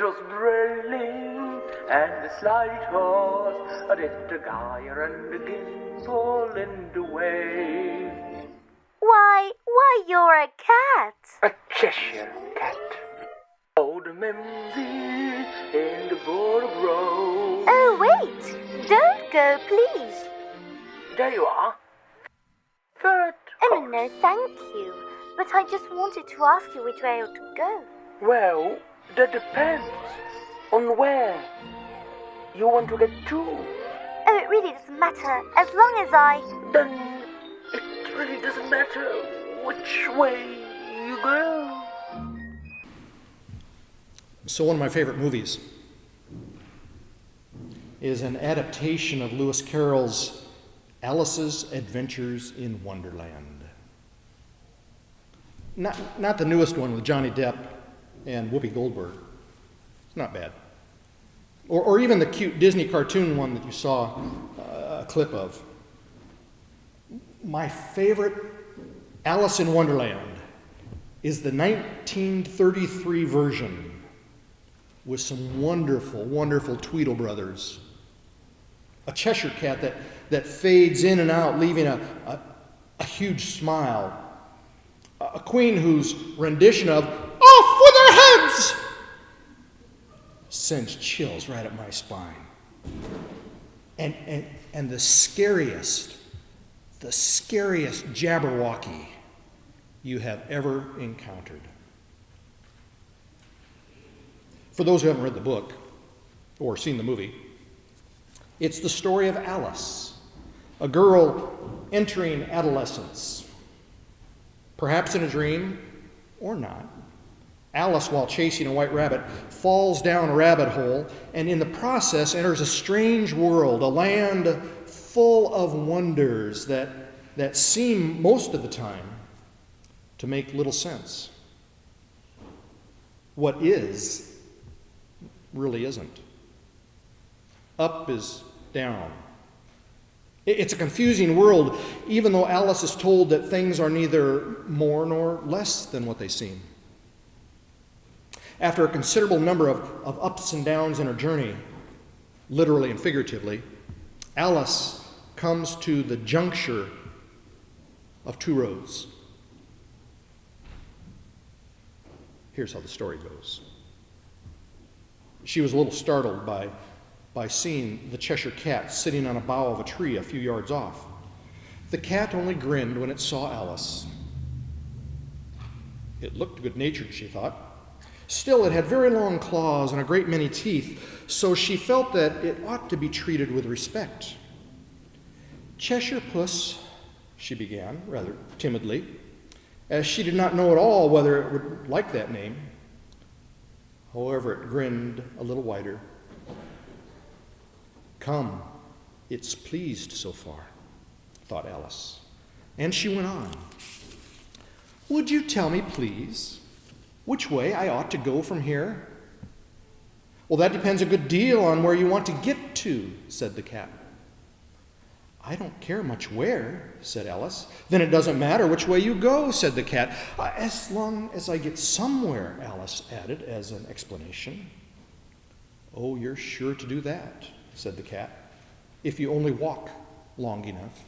was Brayling and the slight horse, a gyre and a gimble in the way. Why, you're a cat. A Cheshire cat. Old Mimsy in the Borough Road. Oh, wait. Don't go, please. There you are. Third Oh, no, thank you. But I just wanted to ask you which way I ought to go. Well, that depends on where you want to get to. Oh, it really doesn't matter, as long as I... Then it really doesn't matter which way you go. So one of my favorite movies is an adaptation of Lewis Carroll's Alice's Adventures in Wonderland. Not the newest one with Johnny Depp and Whoopi Goldberg. It's not bad. Or even the cute Disney cartoon one that you saw a clip of. My favorite Alice in Wonderland is the 1933 version with some wonderful, wonderful Tweedle brothers. A Cheshire cat that fades in and out, leaving a huge smile. A queen whose rendition of "Off with their heads" sends chills right up my spine. And the scariest Jabberwocky you have ever encountered. For those who haven't read the book or seen the movie, it's the story of Alice, a girl entering adolescence. Perhaps in a dream, or not. Alice, while chasing a white rabbit, falls down a rabbit hole and in the process enters a strange world, a land full of wonders that seem most of the time to make little sense. What is really isn't. Up is down. It's a confusing world, even though Alice is told that things are neither more nor less than what they seem. After a considerable number of ups and downs in her journey, literally and figuratively, Alice comes to the juncture of two roads. Here's how the story goes. She was a little startled by seeing the Cheshire cat sitting on a bough of a tree a few yards off. The cat only grinned when it saw Alice. It looked good-natured, she thought. Still, it had very long claws and a great many teeth, so she felt that it ought to be treated with respect. "Cheshire Puss," she began, rather timidly, as she did not know at all whether it would like that name. However, it grinned a little wider. "Come, it's pleased so far," thought Alice. And she went on. "Would you tell me, please, which way I ought to go from here?" "Well, that depends a good deal on where you want to get to," said the cat. "I don't care much where," said Alice. "Then it doesn't matter which way you go," said the cat. "As long as I get somewhere," Alice added as an explanation. "Oh, you're sure to do that," said the cat, "if you only walk long enough."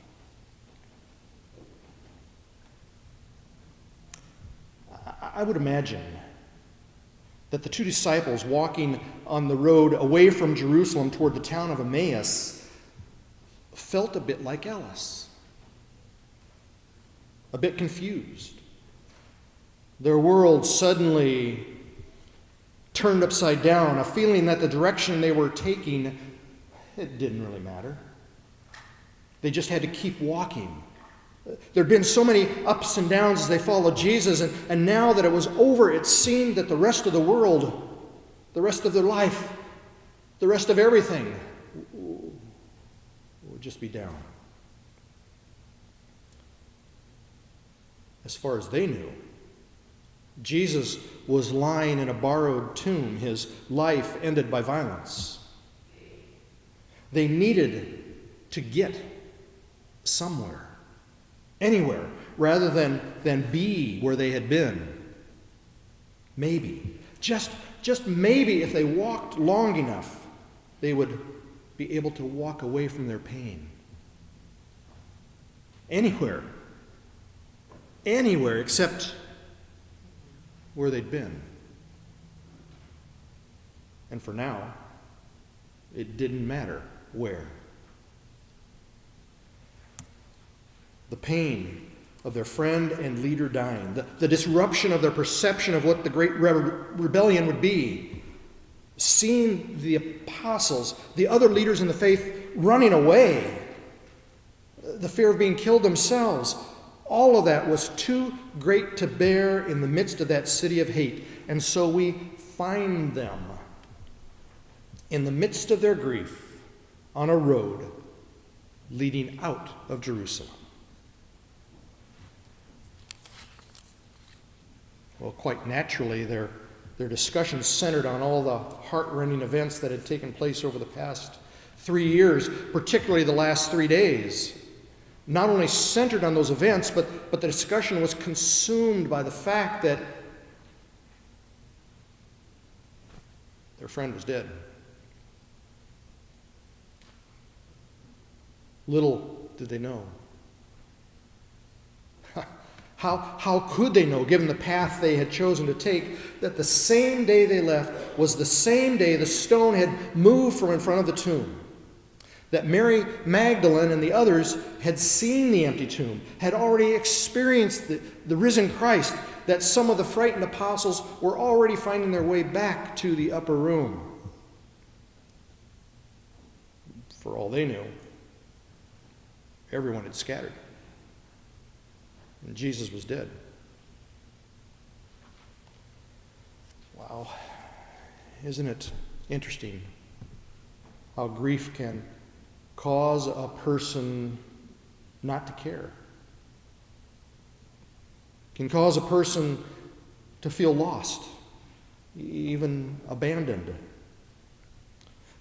I would imagine that the two disciples walking on the road away from Jerusalem toward the town of Emmaus felt a bit like Alice, a bit confused. Their world suddenly turned upside down, a feeling that the direction they were taking, it didn't really matter. They just had to keep walking. There'd been so many ups and downs as they followed Jesus, and now that it was over, it seemed that the rest of the world, the rest of their life, the rest of everything would just be down. As far as they knew, Jesus was lying in a borrowed tomb, his life ended by violence. They needed to get somewhere, anywhere, rather than be where they had been. Maybe, just just maybe if they walked long enough, they would be able to walk away from their pain. Anywhere except where they'd been. And for now, it didn't matter where. The pain of their friend and leader dying, the disruption of their perception of what the great rebellion would be, seeing the apostles, the other leaders in the faith running away, the fear of being killed themselves, all of that was too great to bear in the midst of that city of hate. And so we find them in the midst of their grief on a road leading out of Jerusalem. Well, quite naturally, their discussions centered on all the heart-rending events that had taken place over the past 3 years, particularly the last 3 days. Not only centered on those events, but the discussion was consumed by the fact that their friend was dead. Little did they know. How could they know, given the path they had chosen to take, that the same day they left was the same day the stone had moved from in front of the tomb? That Mary Magdalene and the others had seen the empty tomb, had already experienced the risen Christ, that some of the frightened apostles were already finding their way back to the upper room. For all they knew, everyone had scattered. And Jesus was dead. Wow. Isn't it interesting how grief can cause a person not to care? Can cause a person to feel lost, even abandoned.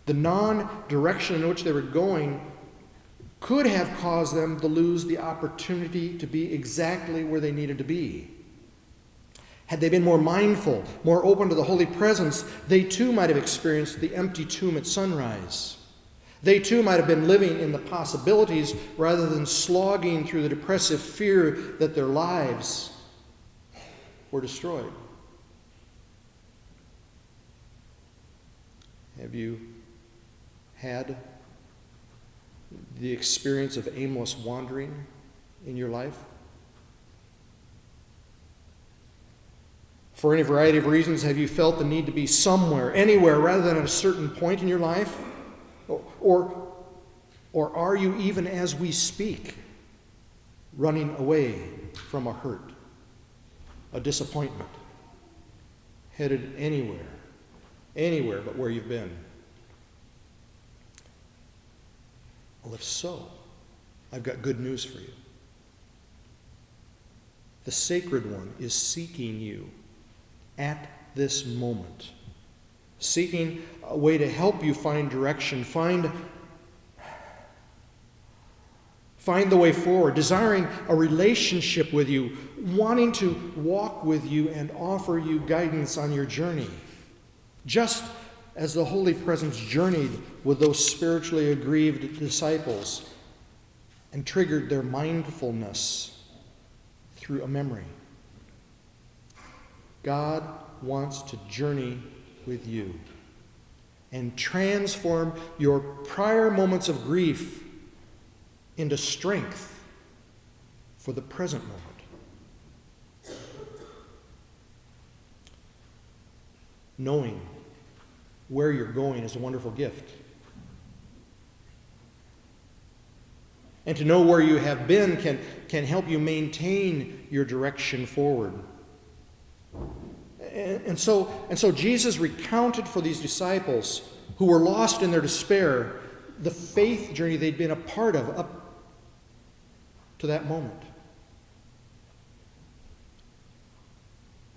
The non-direction in which they were going could have caused them to lose the opportunity to be exactly where they needed to be. Had they been more mindful, more open to the holy presence, they too might have experienced the empty tomb at sunrise. They too might have been living in the possibilities rather than slogging through the depressive fear that their lives were destroyed. Have you had the experience of aimless wandering in your life? For any variety of reasons, have you felt the need to be somewhere, anywhere, rather than at a certain point in your life? Or are you, even as we speak, running away from a hurt, a disappointment, headed anywhere but where you've been? Well, if so, I've got good news for you. The Sacred One is seeking you at this moment, seeking a way to help you find direction, find the way forward, desiring a relationship with you, wanting to walk with you and offer you guidance on your journey. Just as the Holy Presence journeyed with those spiritually aggrieved disciples and triggered their mindfulness through a memory. God wants to journey with you and transform your prior moments of grief into strength for the present moment. Knowing where you're going is a wonderful gift. And to know where you have been can help you maintain your direction forward. And so Jesus recounted for these disciples who were lost in their despair the faith journey they'd been a part of up to that moment.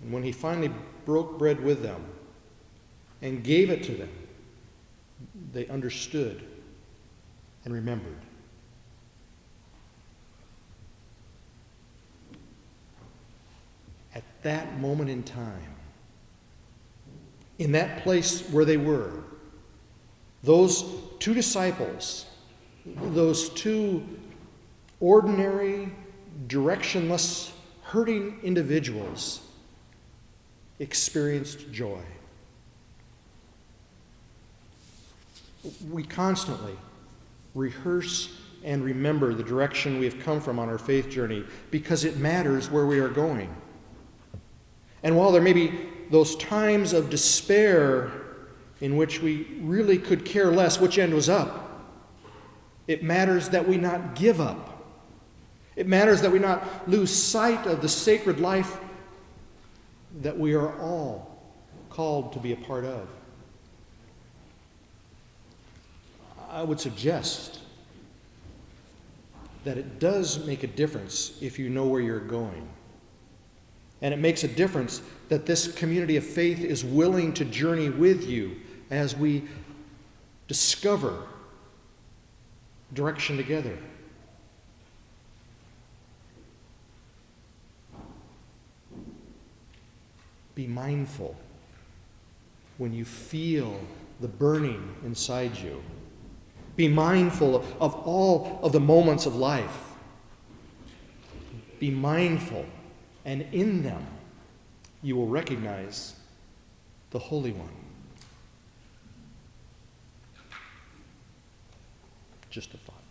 And when he finally broke bread with them and gave it to them, they understood and remembered. At that moment in time, in that place where they were, those two disciples, those two ordinary, directionless, hurting individuals experienced joy. We constantly rehearse and remember the direction we have come from on our faith journey because it matters where we are going. And while there may be those times of despair in which we really could care less which end was up, it matters that we not give up. It matters that we not lose sight of the sacred life that we are all called to be a part of. I would suggest that it does make a difference if you know where you're going. And it makes a difference that this community of faith is willing to journey with you as we discover direction together. Be mindful when you feel the burning inside you. Be mindful of all of the moments of life. Be mindful, and in them you will recognize the Holy One. Just a thought.